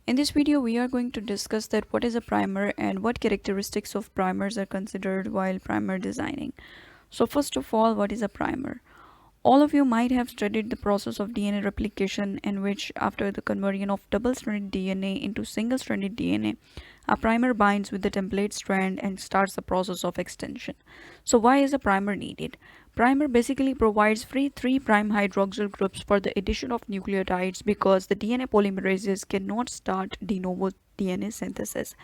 In this video, we are going to discuss that what is a primer and what characteristics of primers are considered while primer designing. So first of all, what is a primer? All of you might have studied the process of DNA replication, in which after the conversion of double-stranded DNA into single-stranded DNA, a primer binds with the template strand and starts the process of extension. So why is a primer needed? Primer basically provides free 3' hydroxyl groups for the addition of nucleotides because the DNA polymerases cannot start de novo DNA synthesis.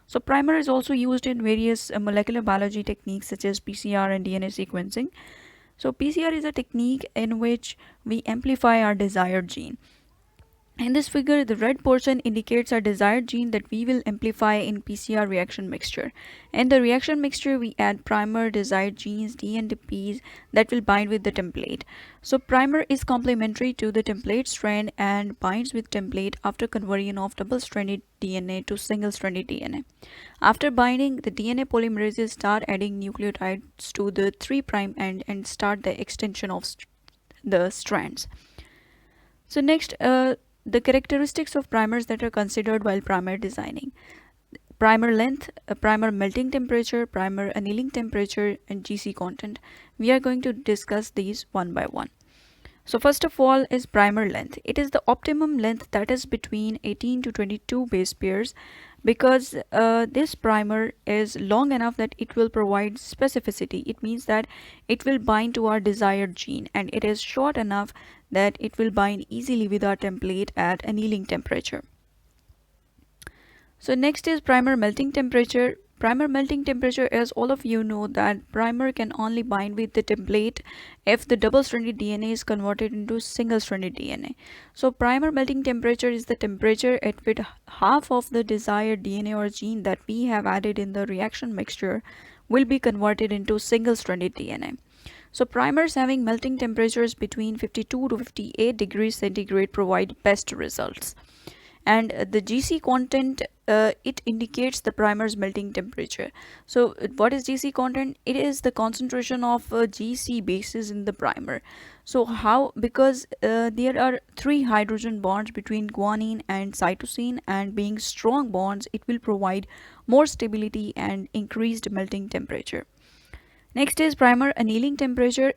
So primer is also used in various molecular biology techniques such as PCR and DNA sequencing. So PCR is a technique in which we amplify our desired gene. In this figure, the red portion indicates our desired gene that we will amplify in PCR reaction mixture. In the reaction mixture, we add primer, desired genes, D and Ps that will bind with the template. So primer is complementary to the template strand and binds with template after conversion of double-stranded DNA to single-stranded DNA. After binding, the DNA polymerases start adding nucleotides to the 3' end and start the extension of the strands. So next, the characteristics of primers that are considered while primer designing: primer length, primer melting temperature, primer annealing temperature, and GC content. We are going to discuss these one by one. So first of all is primer length. It is the optimum length that is between 18 to 22 base pairs, because this primer is long enough that it will provide specificity. It means that it will bind to our desired gene, and it is short enough that it will bind easily with our template at annealing temperature. So next is primer melting temperature. Primer melting temperature, as all of you know, that primer can only bind with the template if the double-stranded DNA is converted into single-stranded DNA. So primer melting temperature is the temperature at which half of the desired DNA or gene that we have added in the reaction mixture will be converted into single-stranded DNA. So primers having melting temperatures between 52 to 58 degrees centigrade provide best results. And the GC content, it indicates the primer's melting temperature. So what is GC content? It is the concentration of GC bases in the primer. So how? Because there are 3 hydrogen bonds between guanine and cytosine, and being strong bonds, it will provide more stability and increased melting temperature. Next is primer annealing temperature.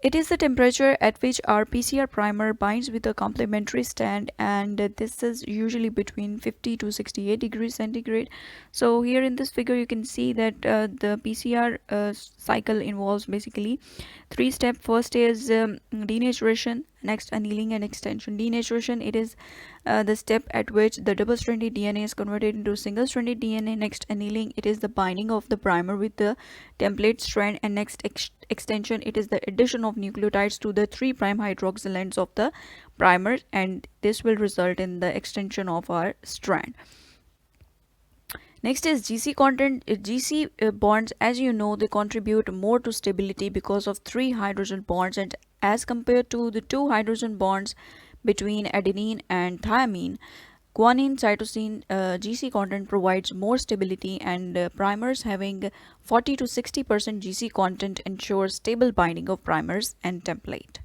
It is the temperature at which our PCR primer binds with a complementary strand, and this is usually between 50 to 68 degrees centigrade. So here in this figure you can see that the PCR cycle involves basically 3 steps. First is denaturation, next annealing and extension. Denaturation, it is the step at which the double-stranded DNA is converted into single-stranded DNA. Next annealing, it is the binding of the primer with the template strand, and next extension, it is the addition of nucleotides to the 3' hydroxyl ends of the primer, and this will result in the extension of our strand. Next is GC content. GC bonds, as you know, they contribute more to stability because of 3 hydrogen bonds, and as compared to the 2 hydrogen bonds between adenine and thymine, guanine cytosine GC content provides more stability, and primers having 40 to 60% GC content ensures stable binding of primers and template.